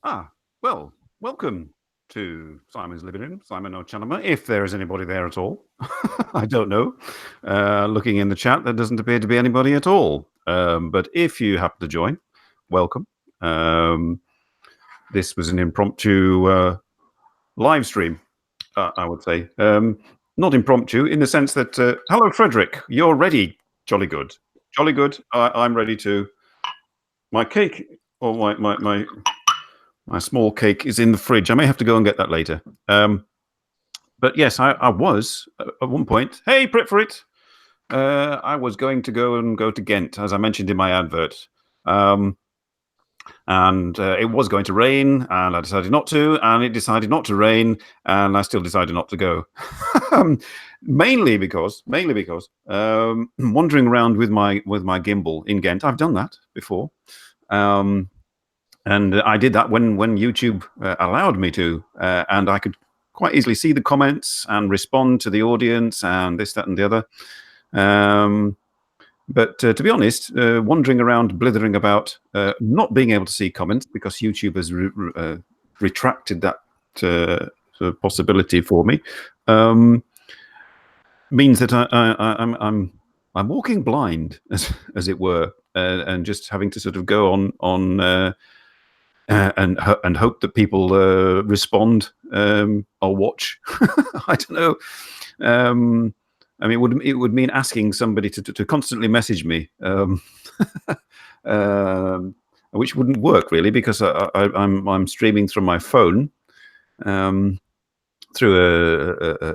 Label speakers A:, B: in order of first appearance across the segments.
A: Well, welcome to Simon's living room, Simon no茶の間, if there is anybody there at all. I don't know. Looking in the chat, there doesn't appear to be anybody at all. But if you happen to join, welcome. This was an impromptu live stream, I would say. Not impromptu in the sense that, hello, Frederick, you're ready. Jolly good. Jolly good. I'm ready to. My cake, or my small cake is in the fridge. I may have to go and get that later. But yes, I was at one point. Hey, prep for it. I was going to go to Ghent, as I mentioned in my advert. And it was going to rain, and I decided not to, and it decided not to rain, and I still decided not to go. mainly because wandering around with my gimbal in Ghent. I've done that before. And I did that when YouTube allowed me to, and I could quite easily see the comments and respond to the audience and this, that, and the other. But to be honest, wandering around, blithering about, not being able to see comments because YouTube has retracted that sort of possibility for me, means that I'm walking blind, as it were, and just having to sort of go on. And hope that people respond or watch. I don't know. I mean, it would mean asking somebody to constantly message me, which wouldn't work really, because I'm streaming through my phone, through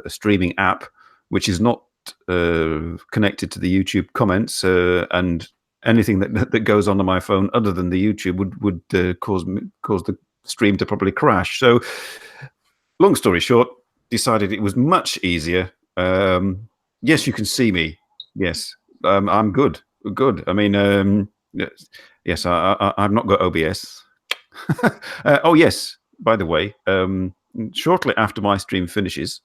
A: a streaming app, which is not connected to the YouTube comments, and anything that goes onto my phone other than the YouTube would cause the stream to probably crash. So, long story short, decided it was much easier. Yes, you can see me. Yes, I'm good. I mean, yes, I've not got OBS. Oh yes, by the way, shortly after my stream finishes,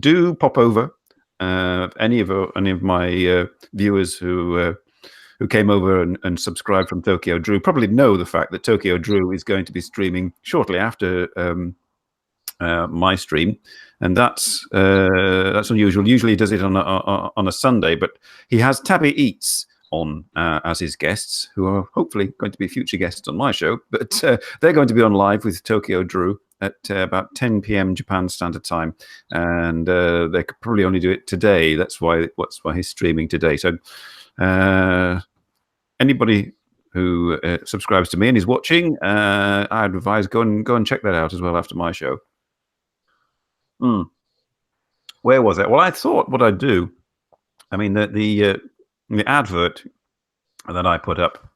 A: do pop over. Any of my viewers who came over and subscribed from Tokyo Drew probably know the fact that Tokyo Drew is going to be streaming shortly after my stream, and that's unusual. Usually he does it on a Sunday, but he has Tabby Eats on as his guests, who are hopefully going to be future guests on my show. But they're going to be on live with Tokyo Drew at about 10 p.m. Japan Standard Time, and they could probably only do it today. That's why he's streaming today. So anybody who subscribes to me and is watching, I'd advise go and check that out as well after my show. Where was it? Well, I thought what I'd do. I mean, the advert that I put up,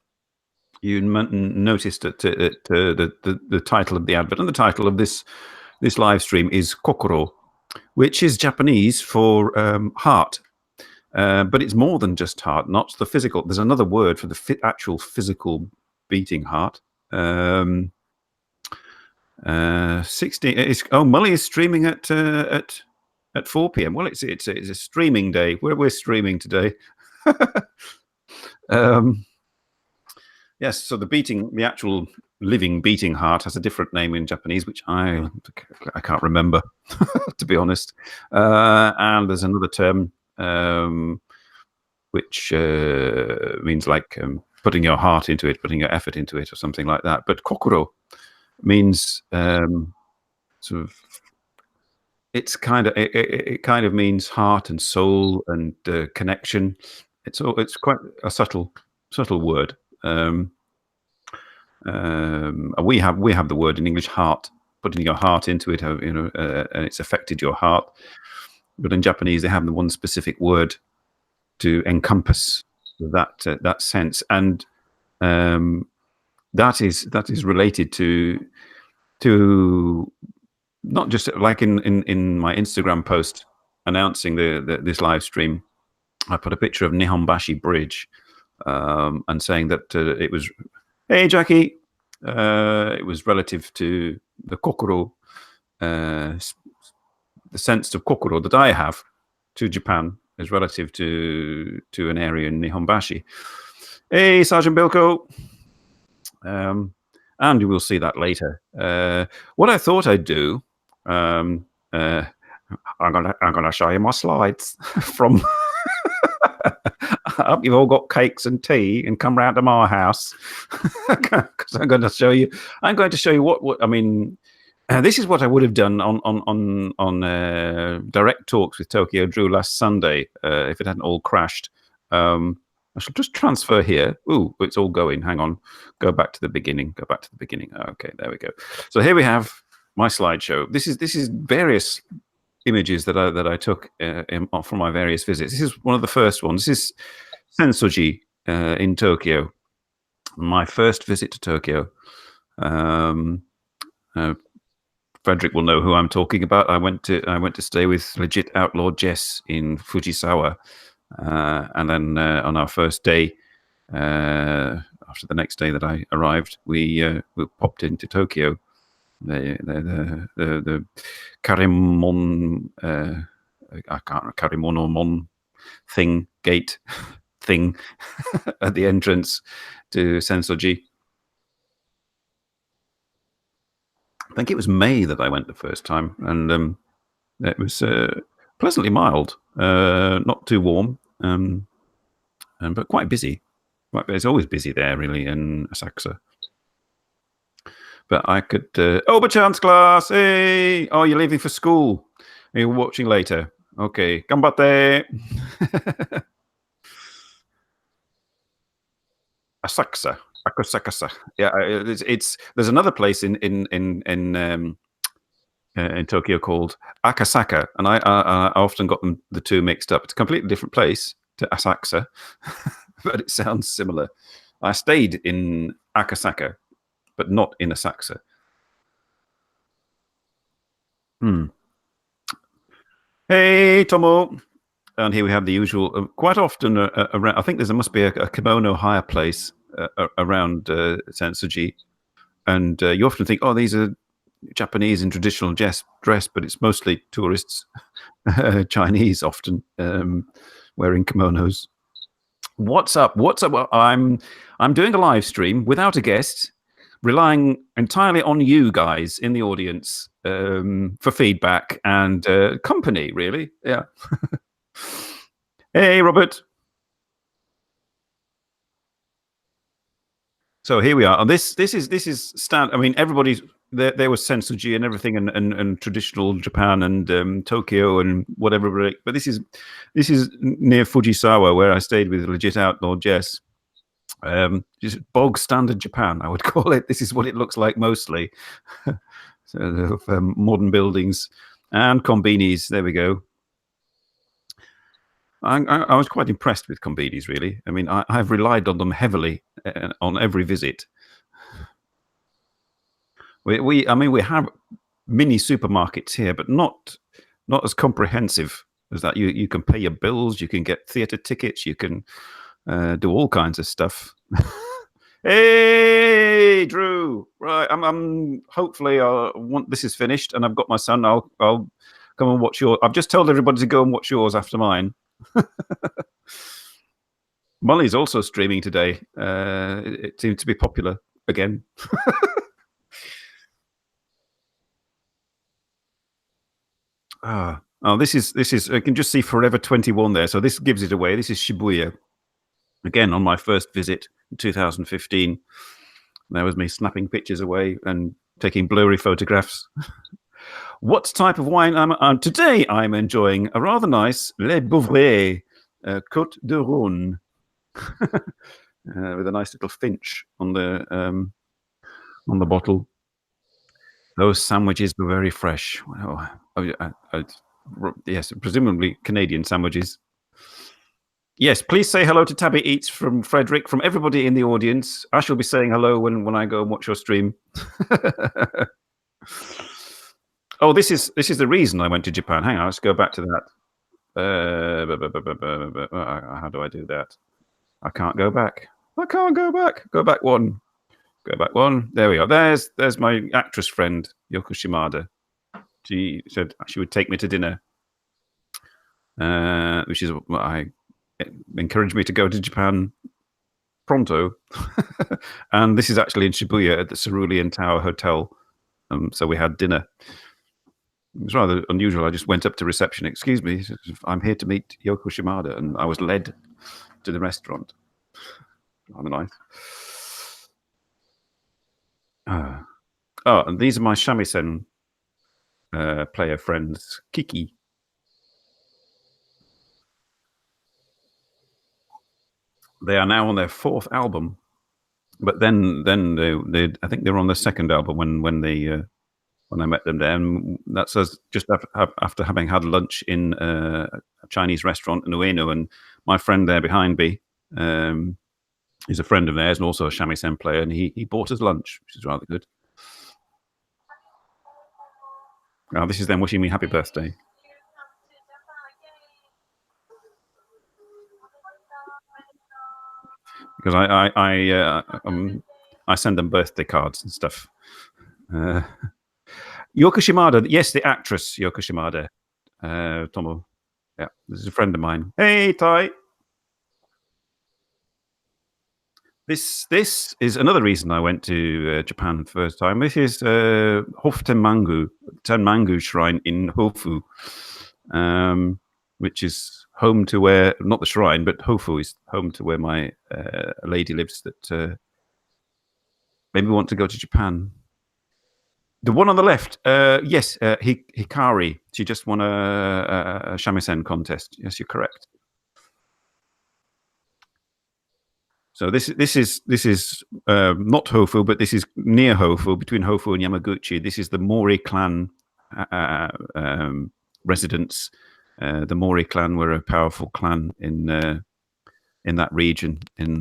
A: you noticed that the title of the advert and the title of this live stream is Kokoro, which is Japanese for heart. But it's more than just heart, not the physical. There's another word for the actual physical beating heart. 16. Mully is streaming at 4 p.m. Well, it's a streaming day. We're streaming today. Yes. So the actual living beating heart has a different name in Japanese, which I can't remember, to be honest. And there's another term which means like putting your heart into it, putting your effort into it, or something like that. But kokoro means sort of. It kind of means heart and soul and connection. It's quite a subtle word. We have the word in English, heart, putting your heart into it, and it's affected your heart. But in Japanese, they have the one specific word to encompass that sense, and that is related to not just like in my Instagram post announcing this live stream. I put a picture of Nihonbashi Bridge, and saying that it was, hey Jackie, it was relative to the kokoro, the sense of kokoro that I have to Japan is relative to an area in Nihonbashi. Hey, Sergeant Bilko. and you will see that later. What I thought I'd do, um, I'm gonna show you my slides from. I hope you've all got cakes and tea and come round to my house because I'm going to show you. I'm going to show you what I mean. This is what I would have done on direct talks with Tokyo Drew last Sunday if it hadn't all crashed. I shall just transfer here. Ooh, it's all going. Hang on. Go back to the beginning. Go back to the beginning. Okay, there we go. So here we have my slideshow. This is various images that I took from my various visits. This is one of the first ones. This is Sensoji in Tokyo. My first visit to Tokyo. Frederick will know who I'm talking about. I went to stay with legit outlaw Jess in Fujisawa, and then on our first day, after the next day that I arrived, we popped into Tokyo. The Karimon, I can't Karimonomon gate thing at the entrance to Sensoji. I think it was May that I went the first time, and it was pleasantly mild, not too warm, but quite busy. It's always busy there, really, in Asakusa. But I could. Oh, chance class! Hey! Oh, you're leaving for school. Are you watching later? Okay. Ganbatte! Asakusa. Akusakasa. Yeah, it's there's another place in Tokyo called Akasaka, and I often got the two mixed up. It's a completely different place to Asakusa, but it sounds similar. I stayed in Akasaka, but not in Asakusa. Hey, Tomo. And here we have the usual. Quite often, around, I think there must be a kimono hire place around Sensoji, and you often think, oh, these are Japanese in traditional dress, but it's mostly tourists, Chinese often, wearing kimonos. What's up? Well, I'm doing a live stream without a guest, relying entirely on you guys in the audience for feedback and company. Really, yeah. Hey, Robert. So here we are. And this is stand. I mean, everybody's there was Sensoji and everything, and traditional Japan and Tokyo and whatever. But this is near Fujisawa, where I stayed with legit outlaw Jess. Just bog standard Japan, I would call it. This is what it looks like mostly. So modern buildings and konbinis. There we go. I was quite impressed with konbinis, really. I mean, I've relied on them heavily on every visit. We have mini supermarkets here, but not as comprehensive as that. You can pay your bills, you can get theatre tickets, you can do all kinds of stuff. Hey, Drew! Right, I'm hopefully this is finished, and I've got my son. I'll come and watch your. I've just told everybody to go and watch yours after mine. Molly's also streaming today. It seems to be popular again. Oh, this is. I can just see Forever 21 there. So this gives it away. This is Shibuya. Again, on my first visit in 2015. There was me snapping pictures away and taking blurry photographs. What type of wine today? I'm enjoying a rather nice Le Bouvray Côte de Rhône with a nice little finch on the bottle. Those sandwiches were very fresh. Yes, presumably Canadian sandwiches. Yes, please say hello to Tabby Eats from Frederick, from everybody in the audience. I shall be saying hello when I go and watch your stream. Oh, this is the reason I went to Japan. Hang on, let's go back to that. How do I do that? I can't go back. I can't go back. Go back one. Go back one. There we are. There's my actress friend, Yoko Shimada. She said she would take me to dinner, which is what I encouraged me to go to Japan pronto. And this is actually in Shibuya at the Cerulean Tower Hotel. So we had dinner. It was rather unusual. I just went up to reception. Excuse me, I'm here to meet Yoko Shimada, and I was led to the restaurant. Rather nice. Oh, and these are my shamisen player friends, Kiki. They are now on their fourth album, but then they I think they were on the second album when I met them there, and that's us just after having had lunch in a Chinese restaurant in Ueno, and my friend there behind me is a friend of theirs and also a shamisen player, and he bought us lunch, which is rather good. This is them wishing me happy birthday. Because I send them birthday cards and stuff. Yoko Shimada, yes, the actress Yoko Shimada, Tomo. Yeah, this is a friend of mine. Hey, Tai. This is another reason I went to Japan the first time. This is Tenmangu Shrine in Hofu, which is home to where, not the shrine, but Hofu is home to where my lady lives that maybe want to go to Japan. The one on the left, yes, Hikari. She just won a shamisen contest. Yes, you're correct. So this is not Hofu, but this is near Hofu, between Hofu and Yamaguchi. This is the Mori clan residents. The Mori clan were a powerful clan in that region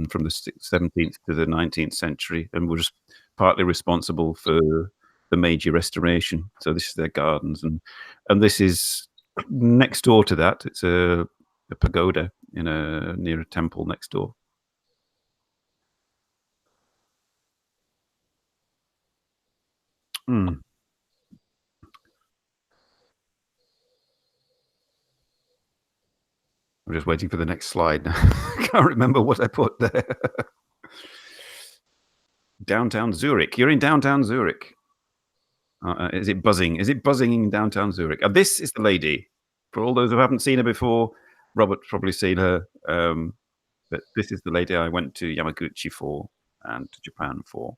A: from the 17th to the 19th century, and were just partly responsible for the Meiji Restoration. So this is their gardens, and this is next door to that. It's a pagoda near a temple next door. Mm. I'm just waiting for the next slide. I can't remember what I put there. Downtown Zurich. You're in downtown Zurich. Is it buzzing? Is it buzzing in downtown Zurich? This is the lady. For all those who haven't seen her before, Robert's probably seen her. But this is the lady I went to Yamaguchi for and to Japan for.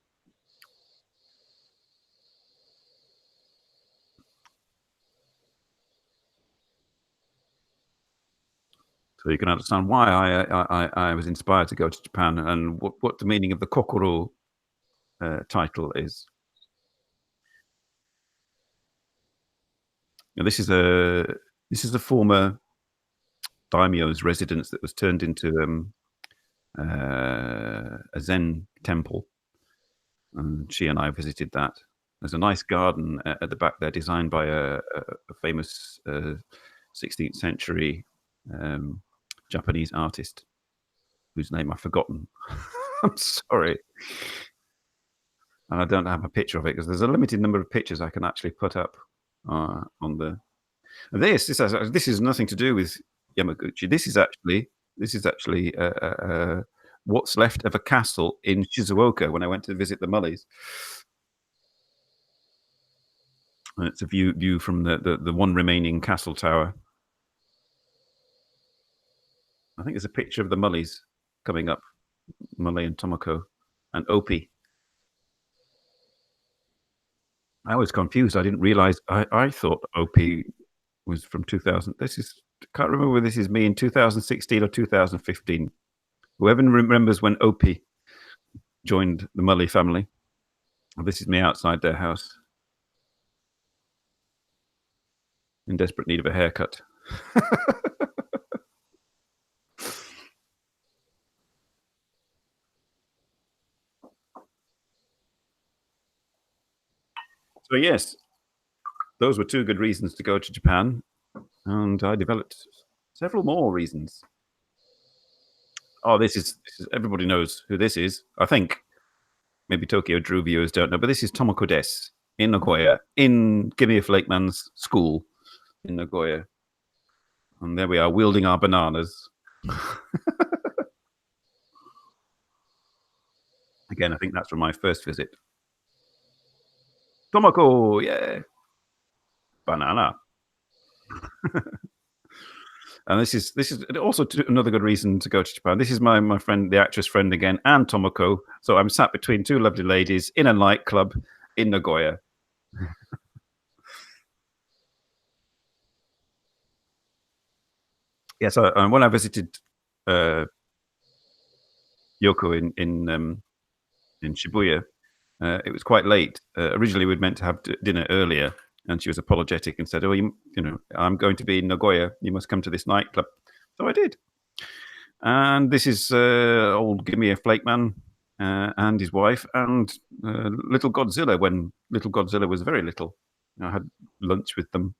A: So you can understand why I was inspired to go to Japan and what the meaning of the Kokoro title is. Now, this is a former daimyo's residence that was turned into a Zen temple, and she and I visited that. There's a nice garden at the back there, designed by a famous 16th century Japanese artist whose name I've forgotten. I'm sorry. And I don't have a picture of it because there's a limited number of pictures I can actually put up on the. This is nothing to do with Yamaguchi. This is actually what's left of a castle in Shizuoka when I went to visit the Mulleys. And it's a view from the one remaining castle tower. I think there's a picture of the Mulleys coming up, Mulley and Tomoko, and Opie. I was confused. I didn't realize. I thought Opie was from 2000. Can't remember whether this is me in 2016 or 2015. Whoever remembers when Opie joined the Mulley family. This is me outside their house, in desperate need of a haircut. So yes, those were two good reasons to go to Japan, and I developed several more reasons. Oh, this is everybody knows who this is. I think maybe Tokyo Drew viewers don't know, but this is Tomoko Des in Nagoya, in Gimme a Flake Man's school in Nagoya. And there we are, wielding our bananas. Again, I think that's from my first visit. Tomoko, yeah, banana. And this is also another good reason to go to Japan. This is my friend, the actress friend again, and Tomoko. So I'm sat between two lovely ladies in a nightclub in Nagoya. Yeah, so when I visited uh, Yoko in Shibuya, it was quite late. Originally, we'd meant to have dinner earlier, and she was apologetic and said, "Oh, I'm going to be in Nagoya. You must come to this nightclub." So I did. And this is old Gimme a Flake Man and his wife and little Godzilla when little Godzilla was very little. I had lunch with them.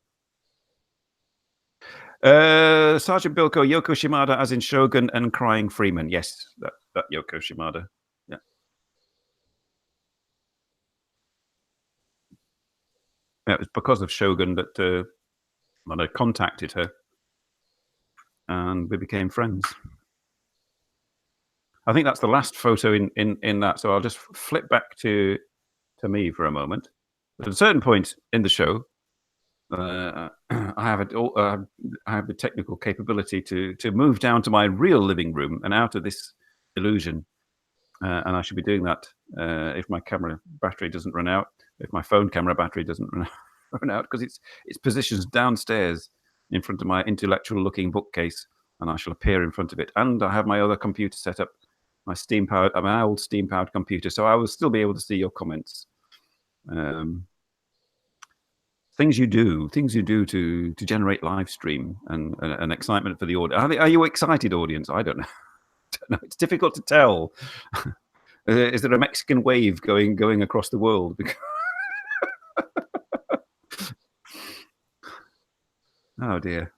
A: Sergeant Bilko, Yoko Shimada, as in Shogun, and Crying Freeman. Yes, that Yoko Shimada. Yeah, yeah, it was because of Shogun that I contacted her and we became friends. I think that's the last photo in that. So I'll just flip back to me for a moment. At a certain point in the show, I have I have the technical capability to move down to my real living room and out of this illusion, and I should be doing that if my camera battery doesn't run out, if my phone camera battery doesn't run out, because it's positioned downstairs in front of my intellectual-looking bookcase, and I shall appear in front of it. And I have my other computer set up, my old steam-powered computer, so I will still be able to see your comments. Um, things you do to generate live stream and excitement for the audience. Are you excited, audience? I don't know. Don't know. It's difficult to tell. Is there a Mexican wave going across the world? Oh dear.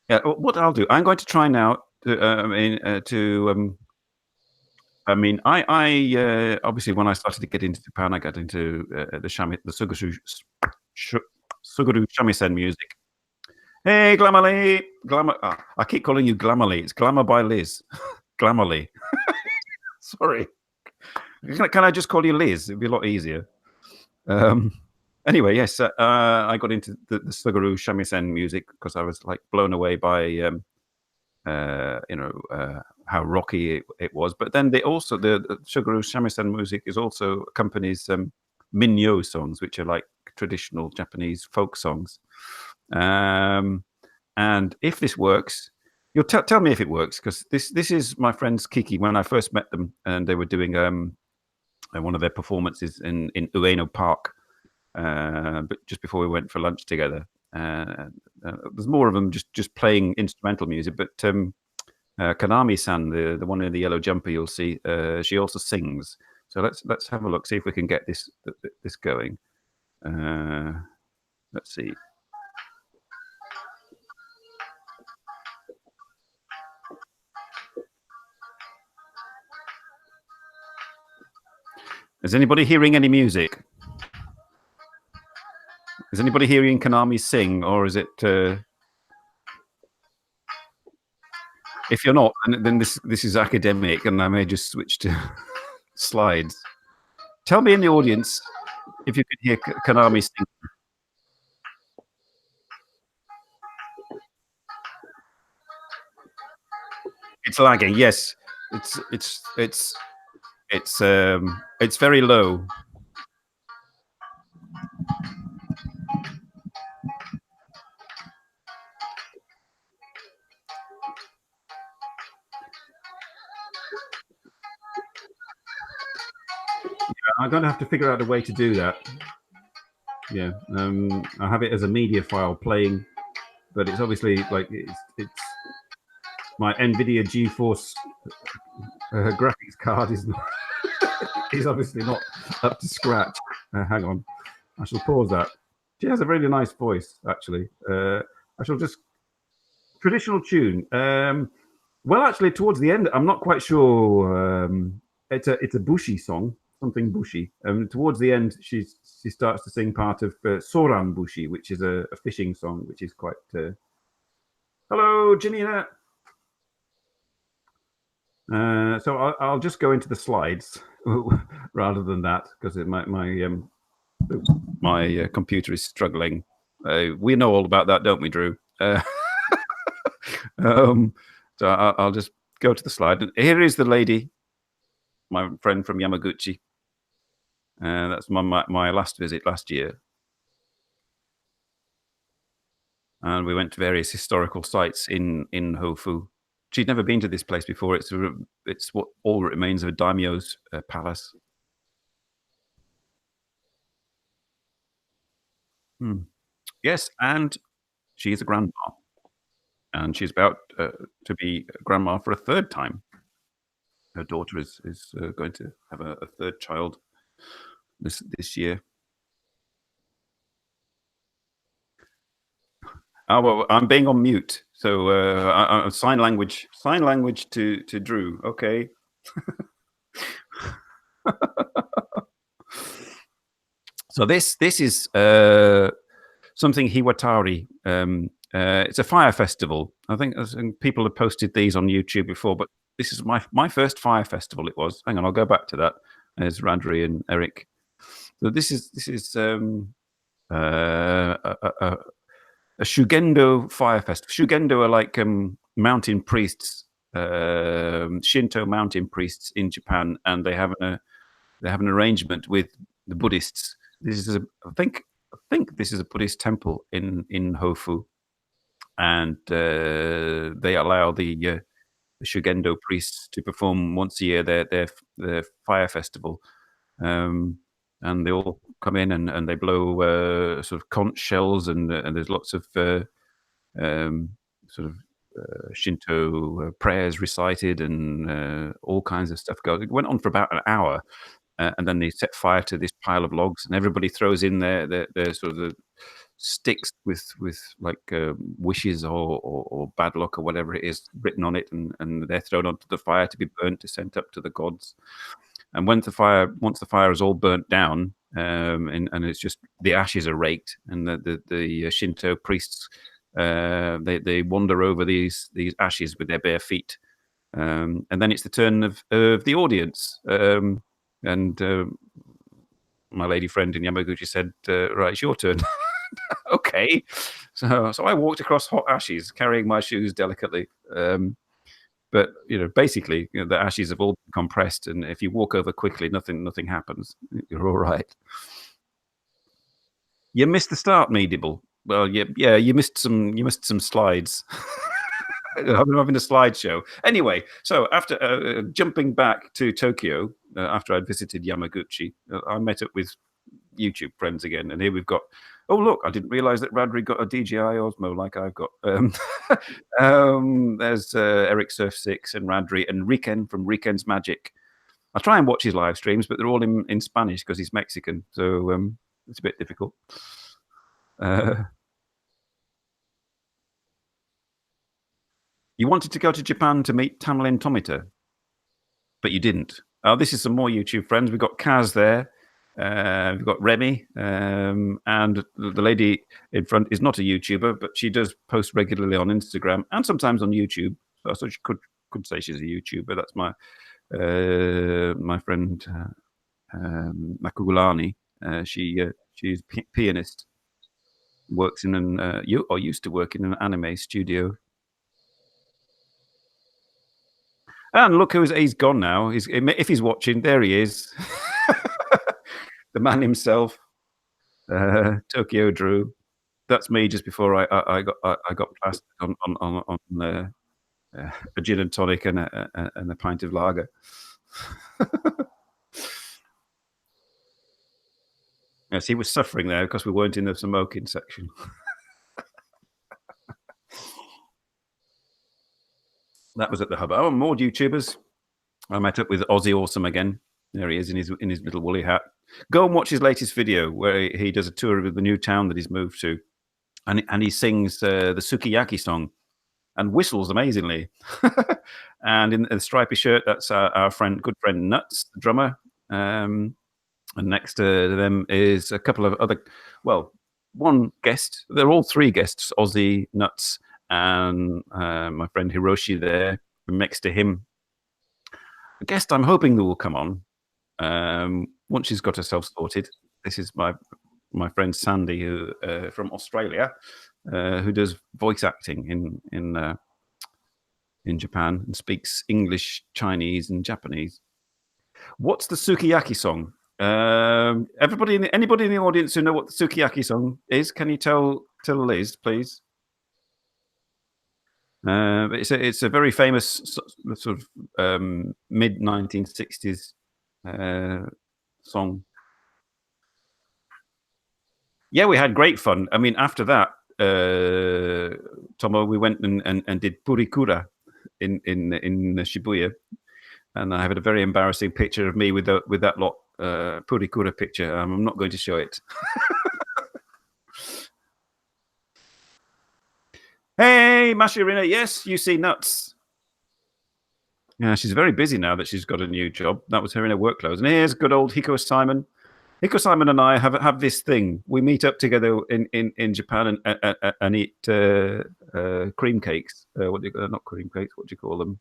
A: Yeah. What I'll do, I'm going to try now. Obviously when I started to get into Japan, I got into the Suguru shamisen music. Hey, Glamorly, Glamour. I keep calling you Glamorly. It's Glamour by Liz. Glamorly. Sorry. Can I just call you Liz? It'd be a lot easier. Um, anyway, yes, I got into the Suguru shamisen music because I was like blown away by how rocky it was. But then the Suguru shamisen music is also accompanies minyo songs, which are like traditional Japanese folk songs. And if this works, you'll tell me if it works, because this is my friends Kiki when I first met them, and they were doing one of their performances in Ueno Park, but just before we went for lunch together. There's more of them just playing instrumental music, but Kanami-san, the one in the yellow jumper, you'll see, she also sings. So let's have a look, see if we can get this going. Let's see. Is anybody hearing any music? Is anybody hearing Kanami sing, or is it? If you're not, then this is academic, and I may just switch to slides. Tell me in the audience if you can hear Kanami sing. It's lagging. Yes, it's very low. I'm going to have to figure out a way to do that. Yeah, I have it as a media file playing, but it's obviously like it's my NVIDIA GeForce graphics card is obviously not up to scratch. Hang on, I shall pause that. She has a really nice voice, actually. I shall just traditional tune. Well, actually, towards the end, I'm not quite sure. It's a Bushi song, something Bushi. Towards the end, she starts to sing part of Soran Bushi, which is a fishing song, which is quite. Hello, Janina. So I'll just go into the slides rather than that because my computer is struggling. We know all about that, don't we, Drew? Um, so I'll just go to the slide. And here is the lady, my friend from Yamaguchi. That's my last visit last year. And we went to various historical sites in Hofu. She'd never been to this place before. It's what all that remains of a daimyo's palace. Hmm. Yes, and she's a grandma, and she's about to be a grandma for a third time. Her daughter is going to have a third child this year. Oh well, I'm being on mute, so sign language to Drew. Okay. So this is something Hiwatari. It's a fire festival. I think people have posted these on YouTube before, but this is my first fire festival. It was. Hang on, I'll go back to that. There's Radri and Eric. So this is a Shugendo fire festival. Shugendo are like mountain priests, Shinto mountain priests in Japan, and they have an arrangement with the Buddhists. This is I think this is a Buddhist temple in Hofu, and they allow the Shugendo priests to perform once a year their fire festival. Um, and they all come in and they blow sort of conch shells, and there's lots of um, sort of Shinto prayers recited, and all kinds of stuff goes. It went on for about an hour, and then they set fire to this pile of logs, and everybody throws in their sort of the sticks with like wishes or bad luck or whatever it is written on it, and they're thrown onto the fire to be burnt to send up to the gods. And once the fire is all burnt down, and it's just the ashes are raked, and the Shinto priests they wander over these ashes with their bare feet, and then it's the turn of the audience. And my lady friend in Yamaguchi said, "Right, it's your turn." Okay, so I walked across hot ashes, carrying my shoes delicately. But basically, the ashes have all been compressed, and if you walk over quickly, nothing happens. You're all right. You missed the start, Meedible. Well, yeah, you missed some slides. I'm having a slideshow. Anyway, so after jumping back to Tokyo, after I'd visited Yamaguchi, I met up with YouTube friends again, and here we've got. Oh look! I didn't realise that Radri got a DJI Osmo like I've got. There's Eric Surf Six and Radri and Riken from Riken's Magic. I try and watch his live streams, but they're all in Spanish because he's Mexican, so it's a bit difficult. Uh, you wanted to go to Japan to meet Tamerlane Tomita, but you didn't. Oh, this is some more YouTube friends. We've got Kaz there. We've got Remy, and the lady in front is not a YouTuber, but she does post regularly on Instagram and sometimes on YouTube. So she could say she's a YouTuber. That's my friend Makugulani. She's pianist, works in an used to work in an anime studio. And look he's gone now. If he's watching, there he is, the man himself, Tokyo Drew. That's me just before I got plastered on a gin and tonic and a pint of lager. Yes, he was suffering there because we weren't in the smoking section. That was at the hub. Oh, more YouTubers. I met up with Aussie Awesome again. There he is in his little woolly hat. Go and watch his latest video where he does a tour of the new town that he's moved to, and he sings the Sukiyaki song and whistles amazingly. And in the stripy shirt, that's our good friend Nuts, the drummer. And next to them is a couple of other, well, one guest. They're all three guests: Aussie, Nuts, and my friend Hiroshi there. And next to him A guest I'm hoping that will come on, once she's got herself sorted. This is my friend Sandy, who from Australia, who does voice acting in Japan and speaks English, Chinese, and Japanese. What's the sukiyaki song? Anybody in the audience who know what the sukiyaki song is? Can you tell Liz, please? It's a very famous sort of mid 1960s uh, song. Yeah, we had great fun. I mean, after that, Tomo, we went and did purikura in Shibuya, and I have a very embarrassing picture of me with that lot purikura picture. I'm not going to show it. Hey, Mashirina, yes, you see nuts. Yeah, she's very busy now that she's got a new job. That was her in her work clothes. And here's good old Hiko Simon. Hiko Simon and I have this thing. We meet up together in Japan and eat cream cakes. What do you not cream cakes? What do you call them?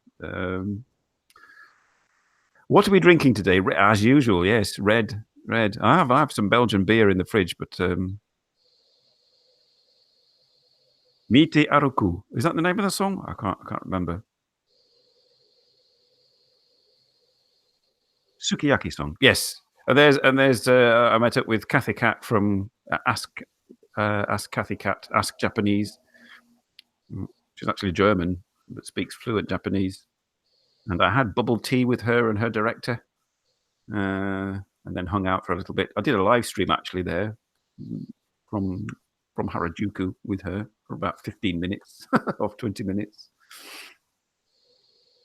A: What are we drinking today? As usual, yes, red. I have some Belgian beer in the fridge, but Mite Aruku. Is that the name of the song? I can't remember. Sukiyaki song. Yes. And there's I met up with Kathy Cat from Ask Kathy Cat, Ask Japanese. She's actually German, but speaks fluent Japanese. And I had bubble tea with her and her director, and then hung out for a little bit. I did a live stream actually there mm, from from Harajuku with her for about 15 minutes of 20 minutes.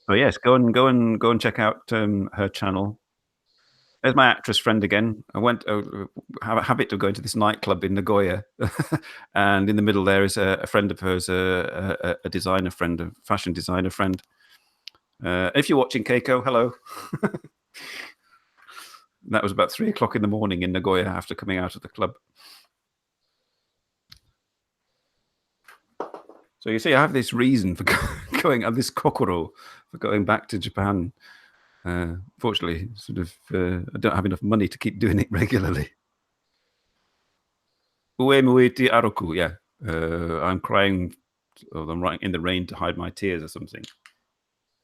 A: So yes, go and check out her channel. There's my actress friend again. I went have a habit of going to this nightclub in Nagoya, and in the middle there is a friend of hers, a designer friend, a fashion designer friend. If you're watching Keiko, hello. That was about 3 o'clock in the morning in Nagoya after coming out of the club. So you see, I have this reason for going, this kokoro for going back to Japan. Fortunately, sort of, I don't have enough money to keep doing it regularly. Ue muiti aroku, yeah. I'm crying, or I'm writing in the rain to hide my tears or something.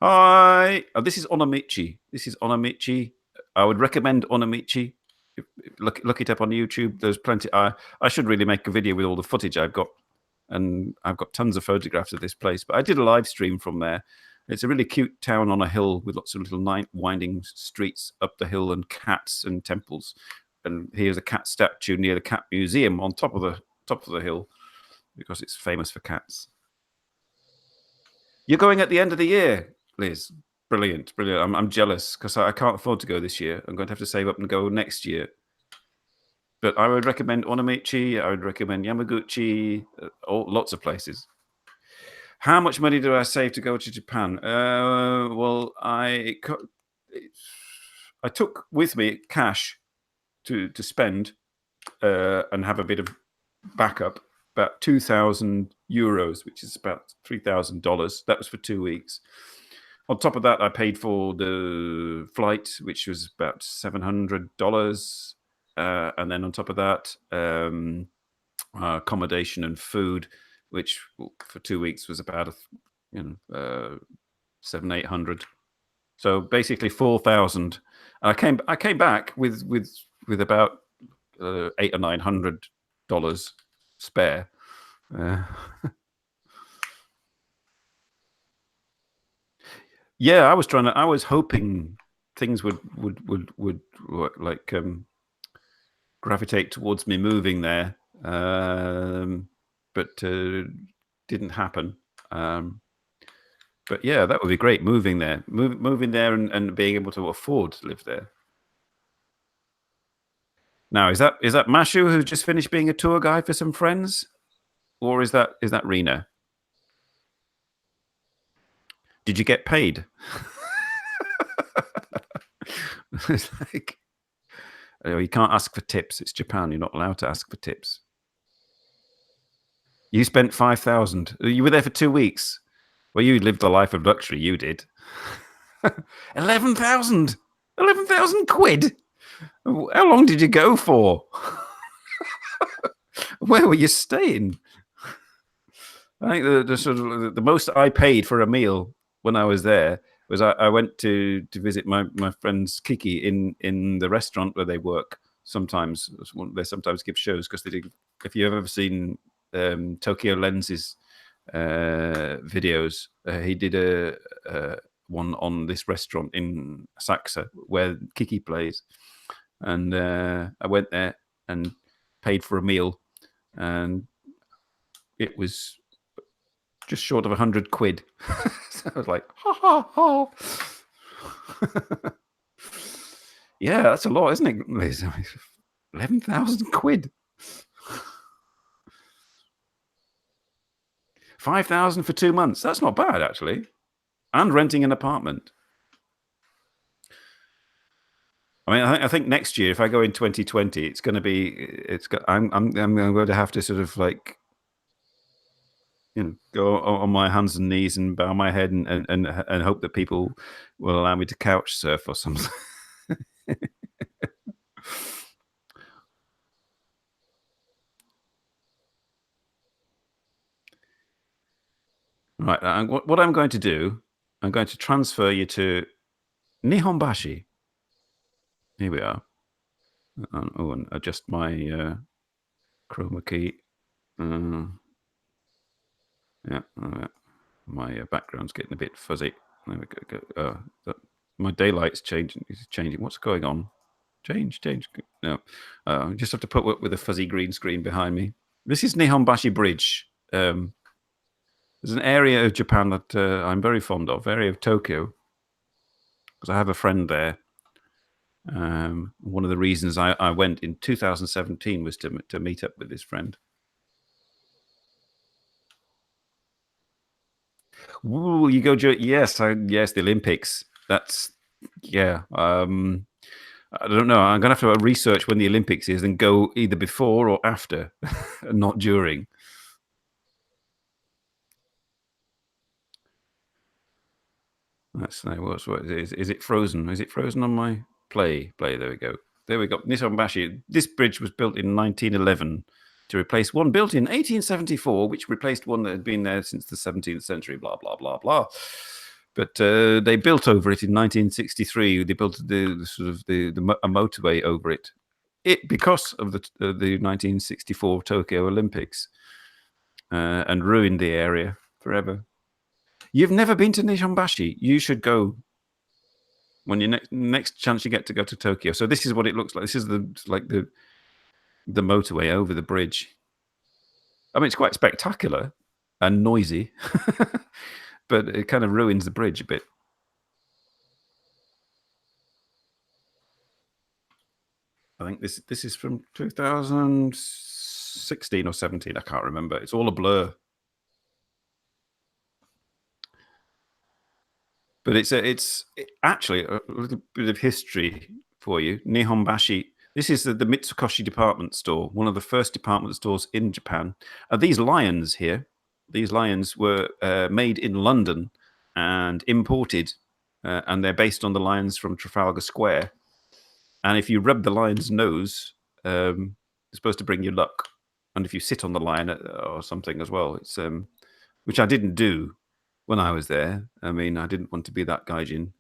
A: Hi. Oh, this is Onamichi. This is Onamichi. I would recommend Onamichi. Look it up on YouTube. There's plenty. I should really make a video with all the footage I've got, and I've got tons of photographs of this place. But I did a live stream from there. It's a really cute town on a hill with lots of little winding streets up the hill and cats and temples. And here's a cat statue near the cat museum on top of the hill because it's famous for cats. You're going at the end of the year, Liz. Brilliant, brilliant. I'm jealous because I can't afford to go this year. I'm going to have to save up and go next year. But I would recommend Onamichi. I would recommend Yamaguchi. Lots of places. How much money do I save to go to Japan? Well, I took with me cash to spend and have a bit of backup. About 2,000 euros, which is about $3,000. That was for 2 weeks. On top of that, I paid for the flight, which was about $700. And then on top of that, accommodation and food, which for 2 weeks was about 700-800. So basically 4,000. I came back with about $800 or $900 spare. Yeah, I was hoping things would like gravitate towards me moving there, but didn't happen. But yeah, that would be great, moving there, moving there, and being able to afford to live there. Now, is that Mashu who just finished being a tour guide for some friends, or is that Rena? Did you get paid? It's like, you can't ask for tips. It's Japan. You're not allowed to ask for tips. You spent 5,000. You were there for 2 weeks. Well, you lived a life of luxury. You did. 11,000. 11,000 quid. How long did you go for? Where were you staying? I think the sort of the most I paid for a meal when I was there was I went to visit my friends Kiki in the restaurant where they work. Sometimes they sometimes give shows because they do. If you've ever seen Tokyo Lens's videos, he did a one on this restaurant in Asakusa where Kiki plays, and I went there and paid for a meal, and it was just short of 100 quid. So I was like, ha ha ha. Yeah, that's a lot, isn't it, Liz? 11,000 quid. 5,000 for 2 months. That's not bad, actually. And renting an apartment. I mean, I think next year, if I go in 2020, it's going to be. I'm going to have to sort of like, go on my hands and knees and bow my head and hope that people will allow me to couch surf or something. Right. What I'm going to do, I'm going to transfer you to Nihonbashi. Here we are. And adjust my chroma key. Yeah. My background's getting a bit fuzzy. There we go. My daylight's changing. It's changing. What's going on? Change. No. I just have to put up with a fuzzy green screen behind me. This is Nihonbashi Bridge. There's an area of Japan that I'm very fond of, area of Tokyo, because I have a friend there. One of the reasons I went in 2017 was to meet up with this friend. Ooh, you go, yes, the Olympics. That's, yeah. I don't know. I'm gonna have to research when the Olympics is and go either before or after, not during. That's what is it frozen? Is it frozen on my play? There we go. Nihonbashi. This bridge was built in 1911 to replace one built in 1874, which replaced one that had been there since the 17th century. Blah blah blah blah. But they built over it in 1963. They built the sort of a motorway over it. Because of the 1964 Tokyo Olympics, and ruined the area forever. You've never been to Nihonbashi. You should go when you next chance you get to go to Tokyo. So this is what it looks like. This is the motorway over the bridge. I mean, it's quite spectacular and noisy, but it kind of ruins the bridge a bit. I think this is from 2016 or 17. I can't remember. It's all a blur. But it's actually a little bit of history for you. Nihonbashi. This is the Mitsukoshi department store, one of the first department stores in Japan. These lions here, these lions were made in London and imported, and they're based on the lions from Trafalgar Square. And if you rub the lion's nose, it's supposed to bring you luck. And if you sit on the lion or something as well, it's which I didn't do when I was there. I mean, I didn't want to be that gaijin,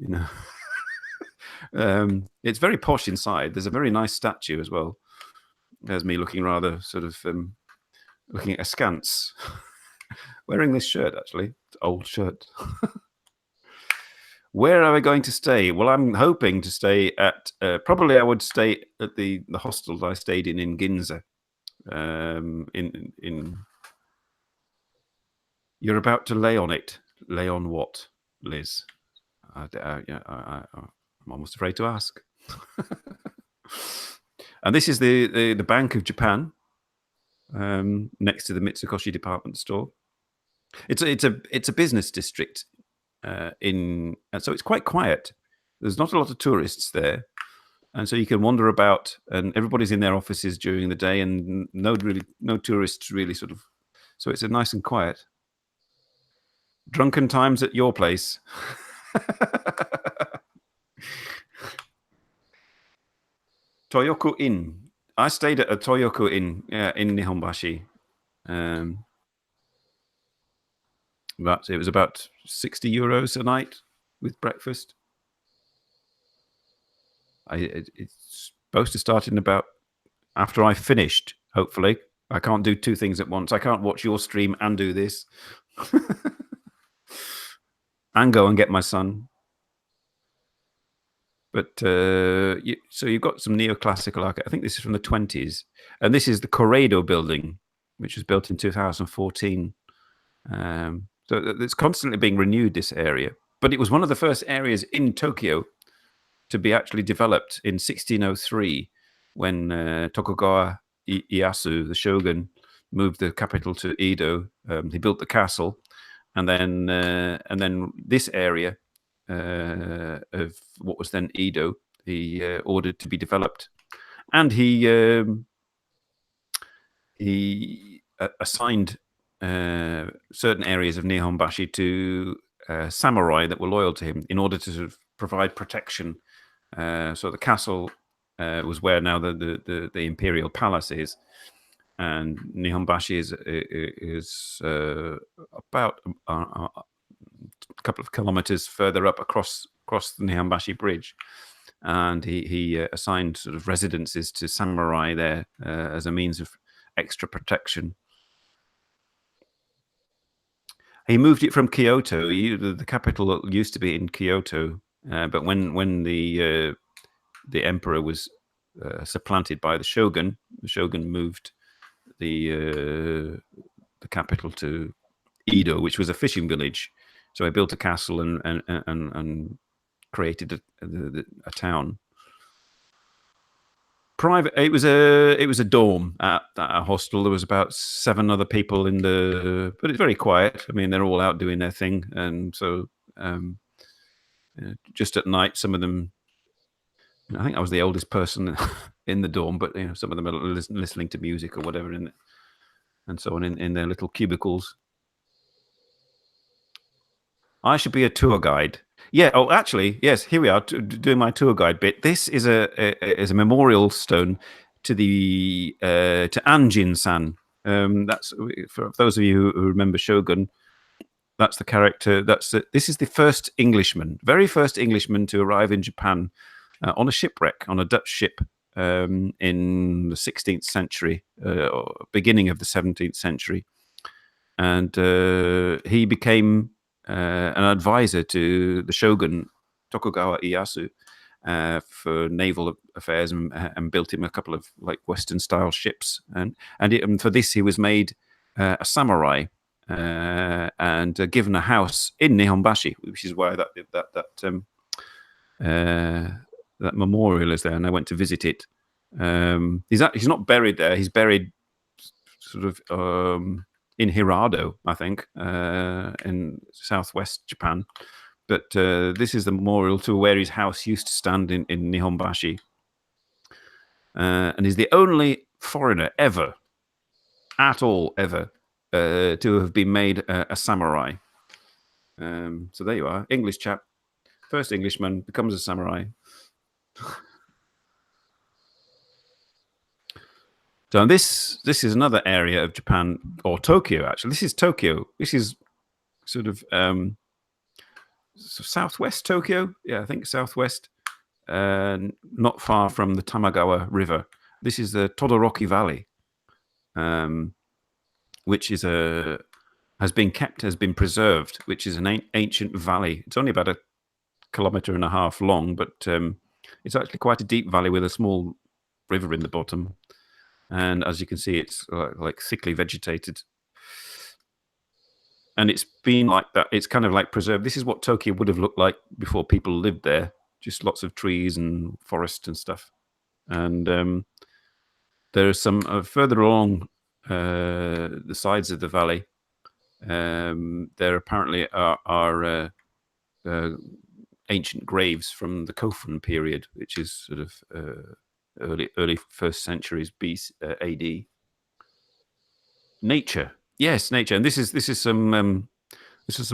A: It's very posh inside. There's a very nice statue as well. There's me looking rather sort of looking askance, wearing this shirt actually, it's an old shirt. Where are we going to stay? Well, I'm hoping to stay at probably I would stay at the hostel that I stayed in Ginza. In You're about to lay on it. Lay on what, Liz? I'm almost afraid to ask. And this is the Bank of Japan, next to the Mitsukoshi department store. It's a business district, and so it's quite quiet. There's not a lot of tourists there, and so you can wander about, and everybody's in their offices during the day, and no tourists really sort of. So it's a nice and quiet. Drunken times at your place. Toyoku Inn. I stayed at a Toyoku Inn, yeah, in Nihonbashi. Um, but it was about 60 euros a night with breakfast. It's supposed to start in about after I finished, hopefully. I can't do two things at once. I can't watch your stream and do this. And go and get my son. But so you've got some neoclassical architecture. I think this is from the 20s. And this is the Corredo building, which was built in 2014. So it's constantly being renewed, this area. But it was one of the first areas in Tokyo to be actually developed in 1603 when Tokugawa Ieyasu, the shogun, moved the capital to Edo. He built the castle, and then this area of what was then Edo, he ordered to be developed, and he assigned certain areas of Nihonbashi to samurai that were loyal to him in order to sort of provide protection. So the castle was where now the imperial palace is, and Nihonbashi is about a couple of kilometers further up across the Nihonbashi Bridge. And he assigned sort of residences to samurai there as a means of extra protection. He moved it from Kyoto. The capital used to be in Kyoto, but when the emperor was supplanted by the shogun moved the capital to Edo, which was a fishing village. So he built a castle and created a town. Private. It was a dorm at a hostel. There was about 7 other people but it's very quiet. I mean, they're all out doing their thing, and so just at night, some of them. I think I was the oldest person in the dorm, but some of them are listening to music or whatever, and so on in their little cubicles. I should be a tour guide. Yeah. Oh, actually, yes. Here we are doing my tour guide bit. This is a memorial stone to the to Anjin-san. That's for those of you who remember Shogun. That's the character. This is the very first Englishman to arrive in Japan on a shipwreck, on a Dutch ship in the 16th century, or beginning of the 17th century, and he became an advisor to the shogun Tokugawa Ieyasu for naval affairs, and built him a couple of like Western style ships, and for this he was made a samurai and given a house in Nihonbashi, which is why that memorial is there, and I went to visit it. He's not buried there. He's buried sort of in Hirado, I think, in southwest Japan. But this is the memorial to where his house used to stand in Nihonbashi. And he's the only foreigner ever to have been made a samurai. So there you are, English chap, first Englishman becomes a samurai. So this is another area of Japan, or Tokyo, actually. This is Tokyo. This is sort of southwest Tokyo. Yeah, I think southwest, not far from the Tamagawa River. This is the Todoroki Valley, which has been preserved, which is an ancient valley. It's only about 1.5 kilometers long, but it's actually quite a deep valley with a small river in the bottom. And as you can see, it's like thickly vegetated. And it's been like that. It's kind of like preserved. This is what Tokyo would have looked like before people lived there. Just lots of trees and forest and stuff. And there are some further along the sides of the valley. There apparently are ancient graves from the Kofun period, which is sort of early first centuries BC, AD. Nature, yes, nature, and this is some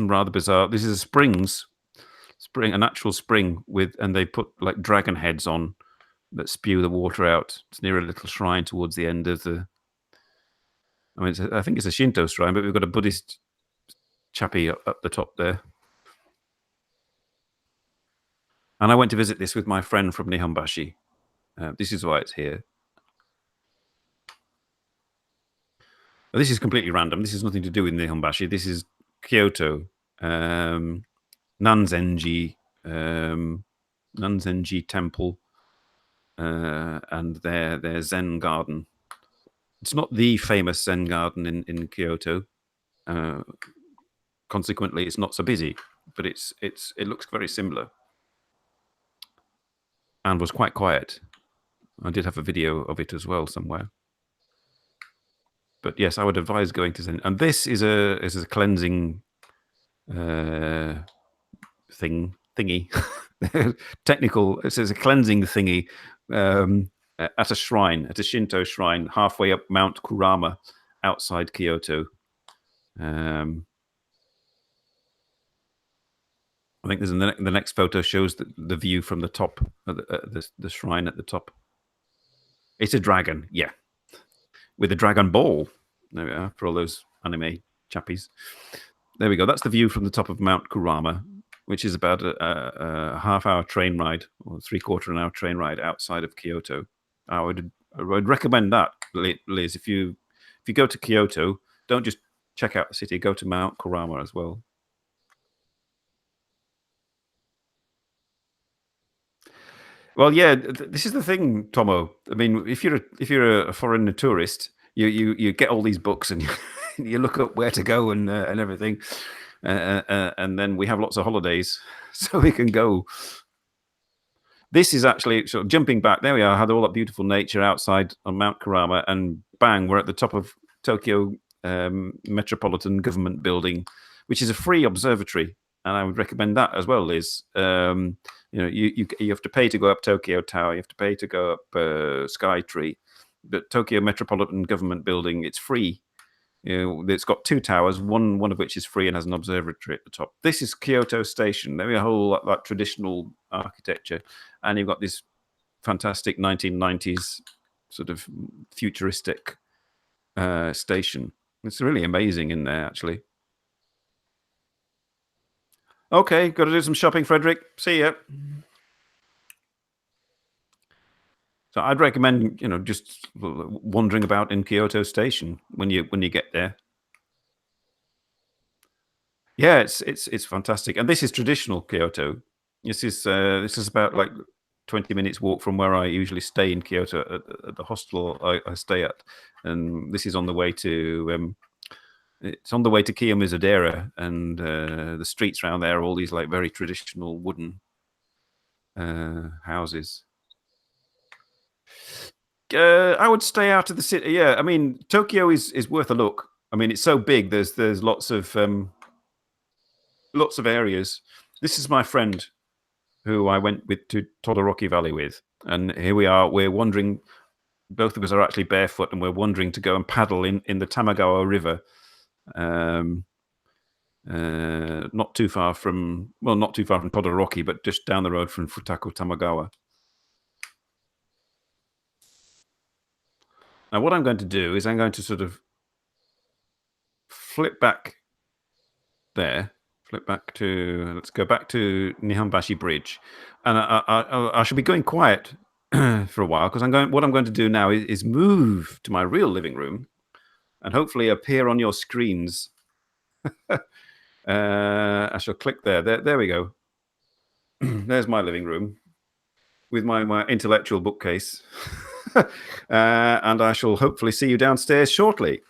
A: rather bizarre. This is a natural spring and they put like dragon heads on that spew the water out. It's near a little shrine towards the end of the. I mean, I think it's a Shinto shrine, but we've got a Buddhist chappie up the top there. And I went to visit this with my friend from Nihonbashi. This is why it's here. This is completely random. This has nothing to do with Nihonbashi. This is Kyoto, Nanzenji, Nanzenji Temple, and their Zen garden. It's not the famous Zen garden in Kyoto. Consequently, it's not so busy, but it looks very similar, and was quite quiet. I did have a video of it as well somewhere. But yes, I would advise going to Zen. And this is a cleansing thingy. Technical. It says a cleansing thingy at a shrine, at a Shinto shrine, halfway up Mount Kurama, outside Kyoto. I think there's the next photo shows the view from the top of the shrine at the top. It's a dragon, yeah, with a dragon ball. There we are for all those anime chappies. There we go. That's the view from the top of Mount Kurama, which is about a half-hour train ride or three-quarter-an-hour train ride outside of Kyoto. I would recommend that, Liz. If you go to Kyoto, don't just check out the city. Go to Mount Kurama as well. Well, yeah, this is the thing, Tomo. I mean, if you're a foreign tourist, you get all these books and you look up where to go and everything, and then we have lots of holidays, so we can go. This is actually sort of jumping back. There we are. Had all that beautiful nature outside on Mount Kurama, and bang, we're at the top of Tokyo Metropolitan Government Building, which is a free observatory, and I would recommend that as well, Liz. You have to pay to go up Tokyo Tower, you have to pay to go up Sky Tree, but Tokyo Metropolitan Government Building, it's free. It's got two towers, one of which is free and has an observatory at the top. This is Kyoto Station. There we have a whole that traditional architecture, and you've got this fantastic 1990s sort of futuristic station. It's really amazing in there, actually. Okay, got to do some shopping, Frederick. See ya. So I'd recommend, just wandering about in Kyoto Station when you get there. Yeah, it's fantastic, and this is traditional Kyoto. This is about like 20 minutes walk from where I usually stay in Kyoto at the hostel I stay at, and this is on the way to it's on the way to Kiyomizudera, and the streets around there are all these like very traditional wooden houses. I would stay out of the city. Yeah, I mean Tokyo is worth a look. I mean it's so big. There's lots of areas. This is my friend who I went with to Todoroki Valley with, and here we are. We're wandering. Both of us are actually barefoot, and we're wandering to go and paddle in the Tamagawa River. Not too far from Todoroki, but just down the road from Futako Tamagawa. Now, what I'm going to do is I'm going to sort of flip back there. Let's go back to Nihonbashi Bridge, and I should be going quiet for a while because what I'm going to do now is move to my real living room, and hopefully appear on your screens. I shall click there. There we go. There's my living room with my intellectual bookcase, and I shall hopefully see you downstairs shortly.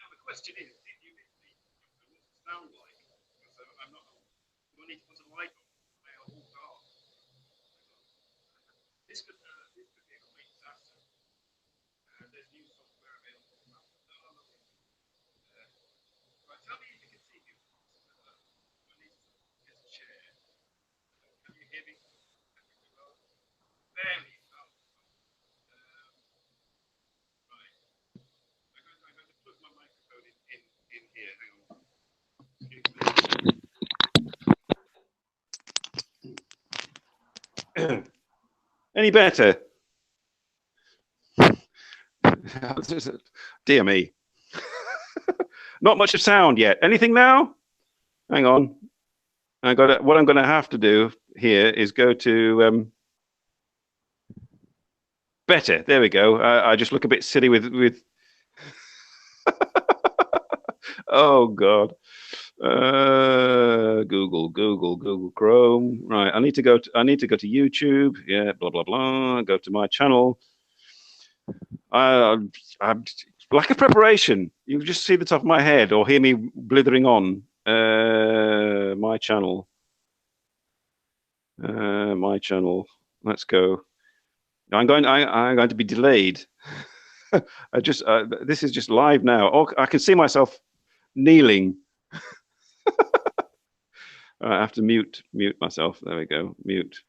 A: The question is, what's it sound like? So I'm not. Do I need to put a light on? All dark. This could be a complete disaster. Any better? Dear me. Not much of sound yet. Anything now? Hang on. What I'm going to have to do here is go to better. There we go. I just look a bit silly with. Oh God. Google Chrome. Right. I need to go to YouTube. Yeah. Blah blah blah. Go to my channel. I'm lack of preparation. You can just see the top of my head or hear me blithering on. My channel. My channel. Let's go. I'm going to be delayed. This is just live now. Oh, I can see myself kneeling. I have to mute myself. There we go. Mute.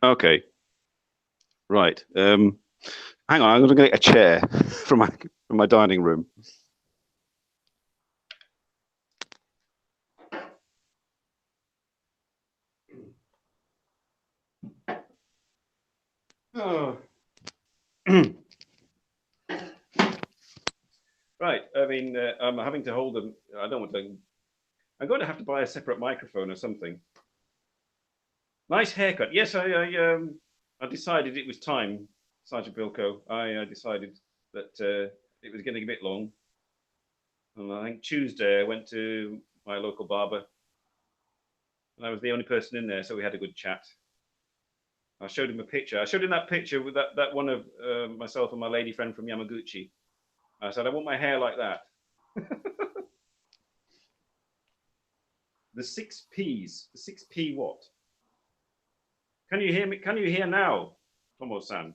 A: Okay. Right. Hang on. I'm going to get a chair from my dining room. Oh. Right. I mean, I'm having to hold them. I don't want to. I'm going to have to buy a separate microphone or something. Nice haircut. Yes, I decided it was time, Sergeant Bilko. I decided that it was getting a bit long. And I think Tuesday I went to my local barber. And I was the only person in there, so we had a good chat. I showed him a picture. I showed him that picture with that one of myself and my lady friend from Yamaguchi. I said, I want my hair like that. The 6 Ps. The 6P what? Can you hear me? Can you hear now, Tomo-san?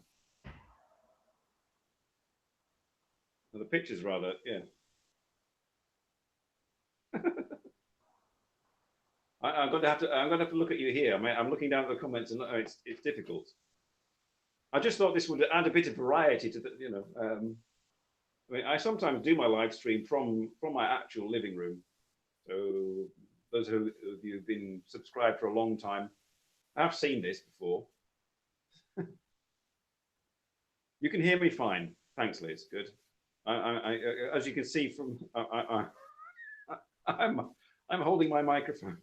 A: Well, the picture's rather, yeah. I'm going to have to look at you here. I'm looking down at the comments, and it's difficult. I just thought this would add a bit of variety to the, you know. I mean, I sometimes do my live stream from my actual living room. So those of you who've been subscribed for a long time, I've seen this before. You can hear me fine. Thanks, Liz. Good. As you can see from, I'm holding my microphone.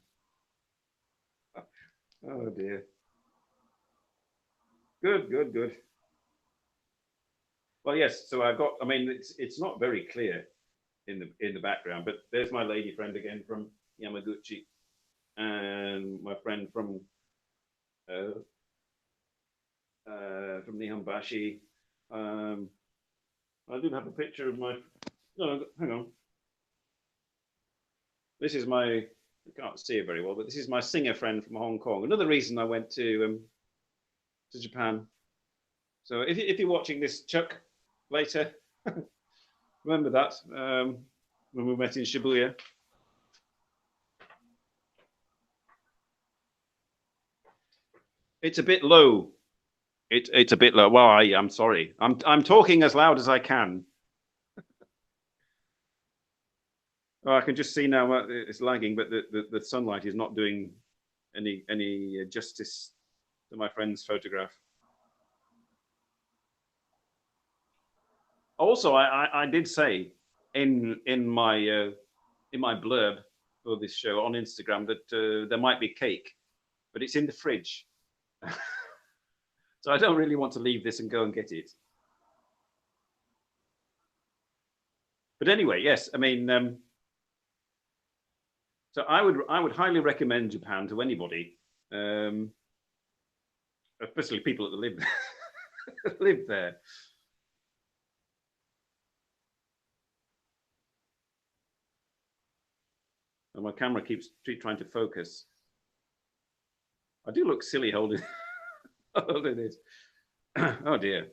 A: Oh dear. Good. Well, yes. So I've got. I mean, it's not very clear in the background, but there's my lady friend again from Yamaguchi, and my friend from Nihonbashi. I do have a picture of my. No, hang on. This is my. I can't see it very well, but this is my singer friend from Hong Kong. Another reason I went to Japan. So if you're watching this, Chuck, later, remember that when we met in Shibuya. It's a bit low. It's a bit low. Well, I'm sorry. I'm talking as loud as I can. Oh, I can just see now it's lagging, but the sunlight is not doing any justice to my friend's photograph. Also, I did say in my blurb for this show on Instagram that there might be cake, but it's in the fridge. So I don't really want to leave this and go and get it. But anyway, yes, I mean, so I would highly recommend Japan to anybody, especially people that live live there. And my camera keeps trying to focus. I do look silly holding it. Oh dear.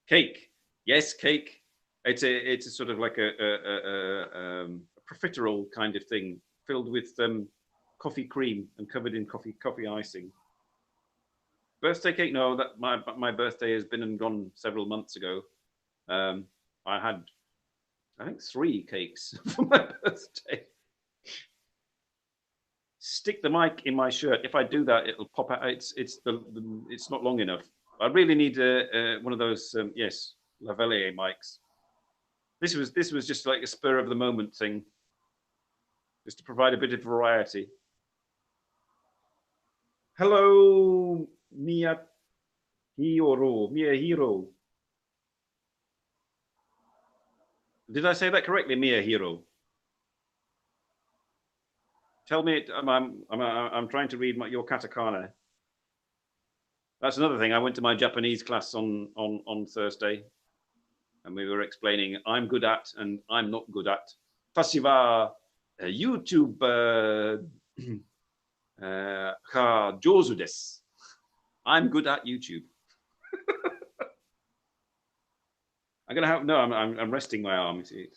A: Cake. Yes, cake. It's a sort of like a profiterole kind of thing, filled with coffee cream and covered in coffee icing. Birthday cake? No, that my birthday has been and gone several months ago. Um, I had, I think, 3 cakes for my birthday. Stick the mic in my shirt. If I do that, it'll pop out. It's not long enough. I really need one of those yes, lavalier mics. This was just like a spur of the moment thing, just to provide a bit of variety. Hello, Miyahiro. Did I say that correctly, Miyahiro? Tell me, I'm trying to read your katakana. That's another thing. I went to my Japanese class on Thursday, and we were explaining I'm good at and I'm not good at. Tashi wa YouTube が上手です. I'm good at YouTube. I'm gonna have no. I'm resting my arm. See,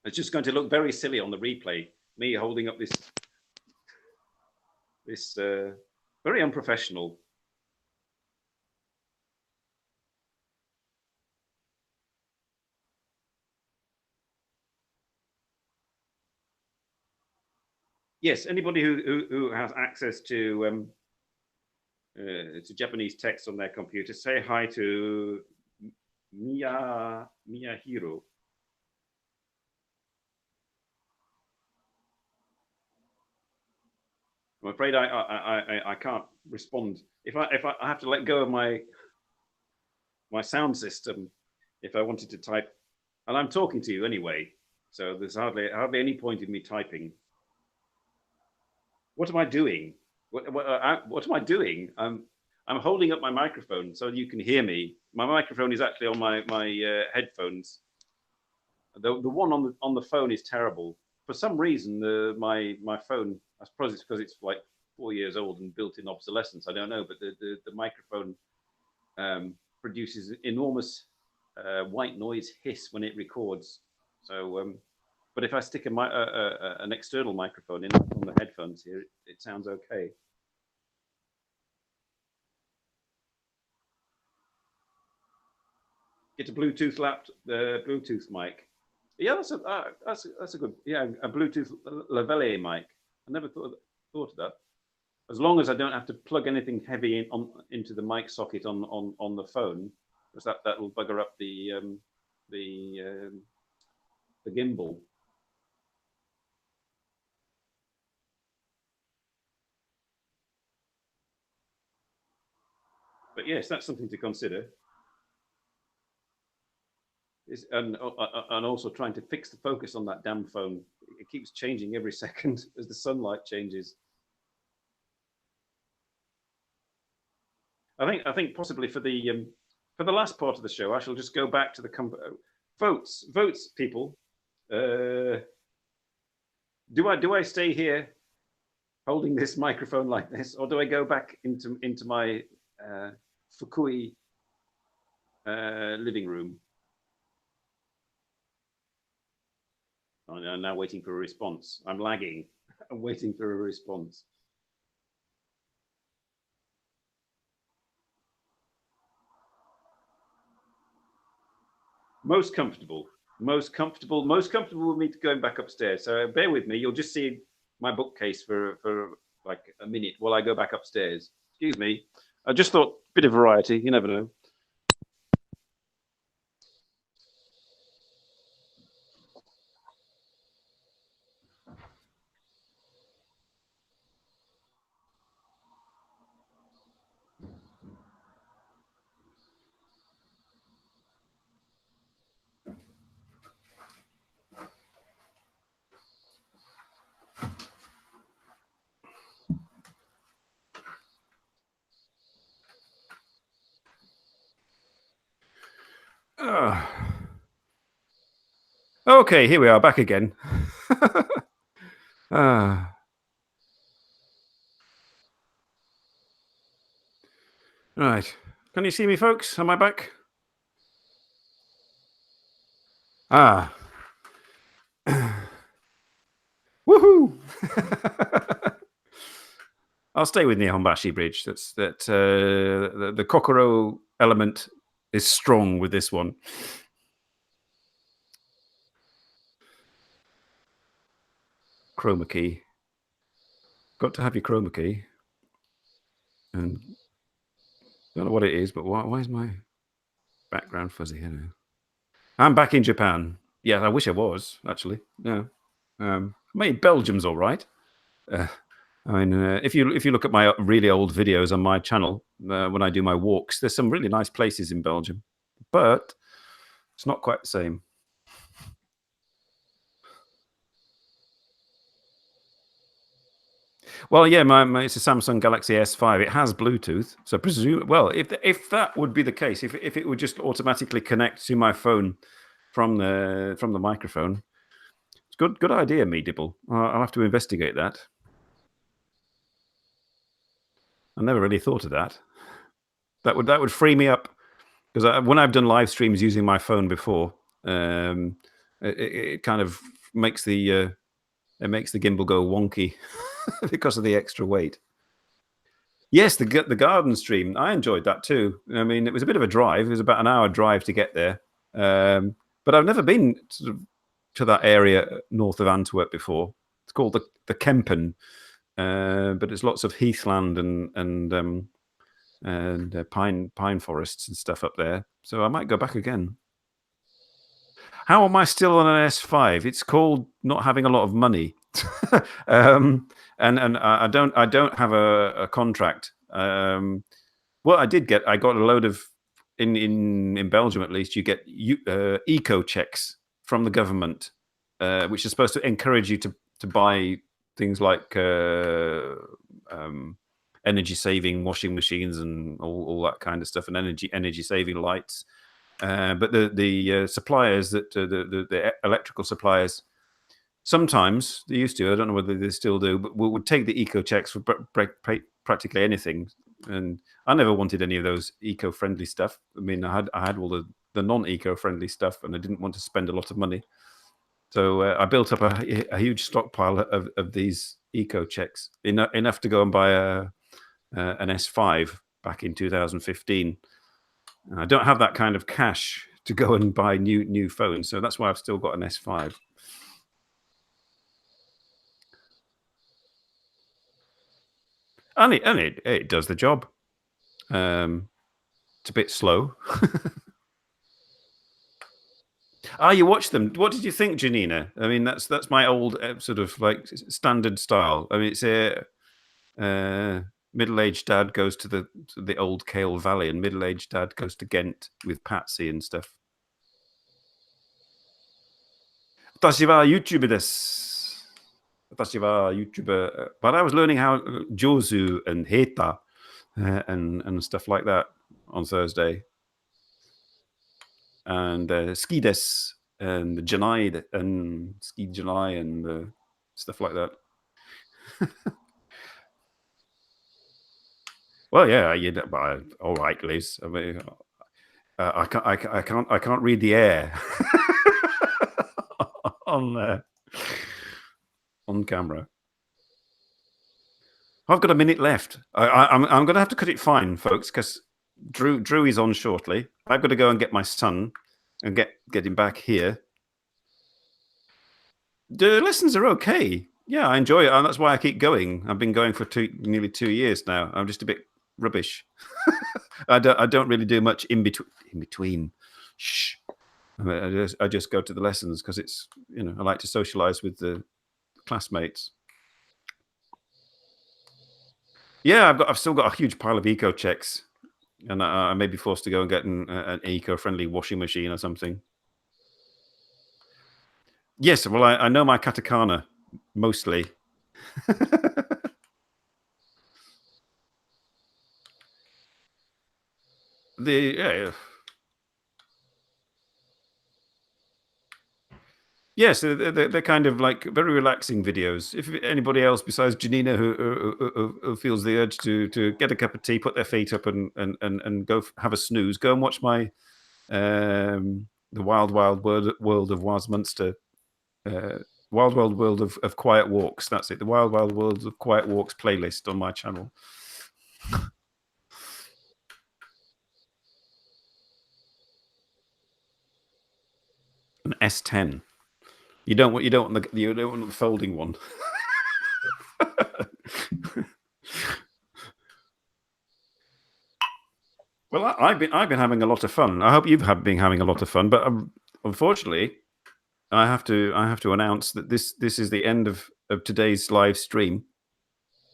A: it's just going to look very silly on the replay. Me holding up this very unprofessional. Yes, anybody who has access to Japanese text on their computer, say hi to Miyahiro. I'm afraid I can't respond. If I have to let go of my sound system, if I wanted to type, and I'm talking to you anyway, so there's hardly any point in me typing. What am I doing? What am I doing? I'm holding up my microphone so you can hear me. My microphone is actually on my headphones. The one on the phone is terrible. For some reason, my phone. I suppose it's because it's like 4 years old and built-in obsolescence. I don't know, but the microphone produces enormous white noise hiss when it records. So, but if I stick an external microphone in on the headphones here, it sounds okay. Get a Bluetooth mic. Yeah, that's a good, yeah, a Bluetooth lavalier mic. I never thought of that. As long as I don't have to plug anything heavy into the mic socket on the phone, because that will bugger up the um, the gimbal. But yes, that's something to consider. And also trying to fix the focus on that damn phone. It keeps changing every second as the sunlight changes. I think possibly for the last part of the show, I shall just go back to the votes, people. Uh, do I stay here holding this microphone like this, or do I go back into my Fukui living room? I'm now waiting for a response. I'm lagging. I'm waiting for a response. Most comfortable. Most comfortable with me going back upstairs. So bear with me. You'll just see my bookcase for like a minute while I go back upstairs. Excuse me. I just thought bit of variety. You never know. Uh, Okay, here we are back again. Ah, right. Can you see me, folks? Am I back? Ah, woohoo! I'll stay with Nihonbashi Bridge. The Kokoro element is strong with this one. Chroma key. Got to have your chroma key. And don't know what it is, but why is my background fuzzy here now? I'm back in Japan. Yeah, I wish I was, actually. Yeah. Maybe Belgium's all right. Uh, I mean, if you look at my really old videos on my channel when I do my walks, there's some really nice places in Belgium, but it's not quite the same. Well, yeah, it's a Samsung Galaxy S5. It has Bluetooth, so presume. Well, if that would be the case, if it would just automatically connect to my phone from the microphone, it's good idea, me Dibble. I'll have to investigate that. I never really thought of that. That would free me up because when I've done live streams using my phone before, um, it kind of makes the gimbal go wonky because of the extra weight. Yes, the garden stream. I enjoyed that too. I mean, it was a bit of a drive. It was about an hour drive to get there, but I've never been to that area north of Antwerp before. It's called the Kempen, but it's lots of heathland and pine forests and stuff up there. So I might go back again. How am I still on an S5? It's called not having a lot of money, and I don't have a contract. Well, I got a load of in Belgium at least. You get eco checks from the government, which is supposed to encourage you to buy things like energy saving washing machines and all that kind of stuff, and energy saving lights. But the suppliers the electrical suppliers sometimes they used to. I don't know whether they still do, but would take the eco checks for practically anything. And I never wanted any of those eco-friendly stuff. I mean, I had all the non-eco-friendly stuff, and I didn't want to spend a lot of money. So I built up a huge stockpile of these eco checks, enough to go and buy an S5 back in 2015. And I don't have that kind of cash to go and buy new phones, so that's why I've still got an S5. And it does the job. It's a bit slow. You watched them. What did you think, Janina? I mean, that's my old sort of like standard style. I mean, it's a middle-aged dad goes to the old Kale Valley, and middle-aged dad goes to Ghent with Patsy and stuff. 私はYouTuberです. But I was learning how Jozu and Heta and stuff like that on Thursday. And Ski Des and Janai and Ski Janai and stuff like that. Well, yeah, all right, Liz. I mean, I can't read the air on on camera. I've got a minute left. I'm going to have to cut it fine, folks, because Drew is on shortly. I've got to go and get my son and get him back here. The lessons are okay. Yeah, I enjoy it, and that's why I keep going. I've been going for nearly 2 years now. I'm just a bit rubbish. I don't really do much in between. In between, shh. I just go to the lessons because it's I like to socialize with the classmates. Yeah, I've still got a huge pile of eco checks, and I may be forced to go and get an eco-friendly washing machine or something. Yes, well, I know my katakana mostly. the yeah, Yes, they're kind of like very relaxing videos. If anybody else besides Janina who feels the urge to get a cup of tea, put their feet up, and go have a snooze, go and watch my the Wild World of Wazmunster, uh, Wild World of Quiet Walks. That's it. The Wild World of Quiet Walks playlist on my channel. An S10. You don't want the folding one. Well, I've been having a lot of fun. I hope you've been having a lot of fun. But unfortunately, I have to announce that this is the end of today's live stream.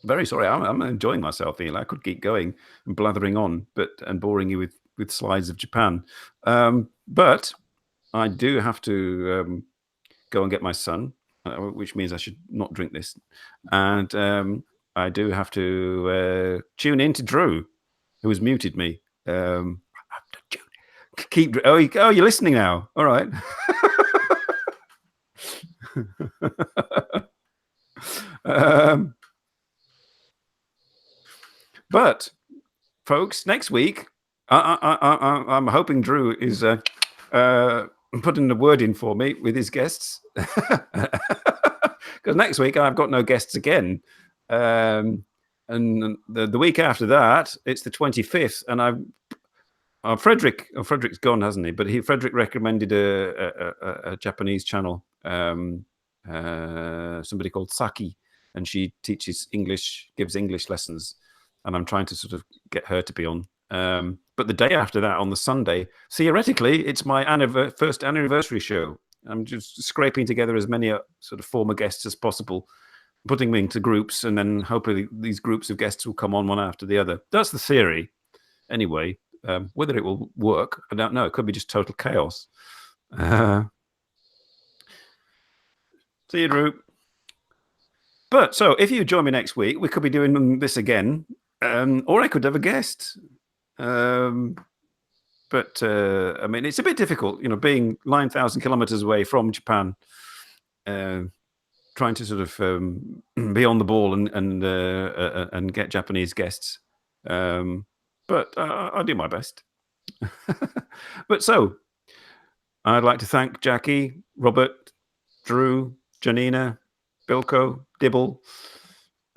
A: Very sorry. I'm enjoying myself, Eli. I could keep going and blathering on, and boring you with slides of Japan. But I do have to go and get my son, which means I should not drink this. And I do have to tune in to Drew, who has muted me. Keep. Oh, you're listening now. All right. But folks, next week, I'm hoping Drew is putting a word in for me with his guests, because next week I've got no guests again, and the week after that it's the 25th, and Frederick's gone, hasn't he? But Frederick recommended a Japanese channel, somebody called Saki, and she teaches English, gives English lessons, and I'm trying to sort of get her to be on. But the day after that, on the Sunday, theoretically, it's my first anniversary show. I'm just scraping together as many sort of former guests as possible, putting them into groups, and then hopefully these groups of guests will come on one after the other. That's the theory, anyway. Whether it will work, I don't know. It could be just total chaos. See you, Drew. But so, if you join me next week, we could be doing this again, or I could have a guest. But I mean, it's a bit difficult, being 9,000 kilometers away from Japan, trying to sort of be on the ball and get Japanese guests. But I'll do my best. But so, I'd like to thank Jackie, Robert, Drew, Janina, Bilko, Dibble,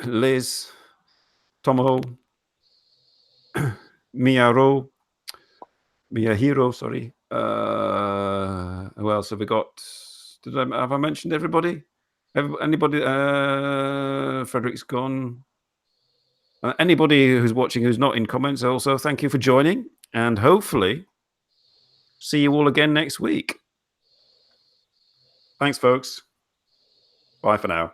A: Liz, Tomo, Miyahiro, sorry. Who else have we got? Have I mentioned everybody? Anybody? Frederick's gone. Anybody who's watching who's not in comments, also thank you for joining, and hopefully see you all again next week. Thanks, folks. Bye for now.